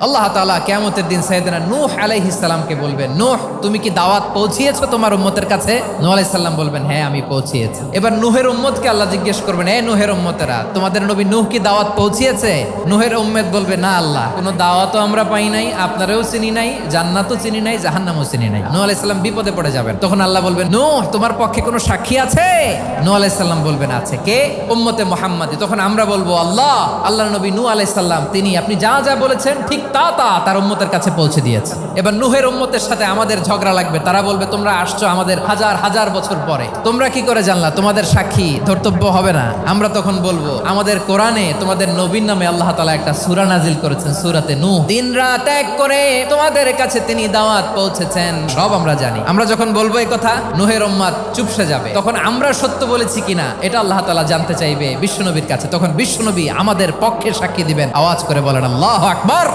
আল্লাহ তাআলা কিয়ামতের দিন সাইয়েদনা নূহ আলাইহিস সালামকে বলবেন, নূহ তুমি কি দাওয়াত পৌঁছিয়েছো তোমার উম্মতের কাছে? নূহ আলাইহিস সালাম বলবেন, হ্যাঁ আমি পৌঁছিয়েছি। এবার নূহের উম্মতকে আল্লাহ জিজ্ঞেস করবেন, এ নূহের উম্মতেরা, তোমাদের নবী নূহ কি দাওয়াত পৌঁছিয়েছে? নূহের উম্মত বলবে, না আল্লাহ, কোনো দাওয়াতও আমরা পাই নাই, আপনারাও চিনি নাই, জান্নাতও চিনি নাই, জাহান্নামও চিনি নাই। নূহ আলাইহিস সালাম বিপদে পড়ে যাবেন। তখন আল্লাহ বলবেন, নূহ তোমার পক্ষে কোনো সাক্ষী আছে? নূহ আলাইহিস সালাম বলবেন, আছে। কে? উম্মতে মুহাম্মাদি। তখন আমরা বলবো, আল্লাহ, আল্লাহর নবী নূহ আলাইহিস সালাম তিনি আপনি যা যা বলেছেন ঠিক তা তার উম্মতের কাছে পৌঁছে দিয়েছে। এবার নূহের উম্মতের সাথে আমাদের ঝগড়া লাগবে। তারা বলবে, তোমরা আসছো আমাদের হাজার হাজার বছর পরে, তোমরা কি করে জানলা? তোমাদের সাক্ষী ধর্তব্য হবে না? আমরা তখন বলবো, আমাদের কোরআনে তোমাদের নবীর নামে আল্লাহ তাআলা একটা সূরা নাজিল করেছেন, সূরাতে নূহ। দিন রাত এক করে তোমাদের কাছে তিনি দাওয়াত পৌঁছেছেন, সব আমরা জানি। আমরা যখন বলবো এই কথা, নূহের উম্মত চুপসে যাবে। তখন আমরা সত্য বলেছি কিনা এটা আল্লাহ তাআলা জানতে চাইবে বিশ্বনবীর কাছে। তখন বিশ্বনবী আমাদের পক্ষে সাক্ষী দিবেন। আওয়াজ করে বলেন আল্লাহু আকবার।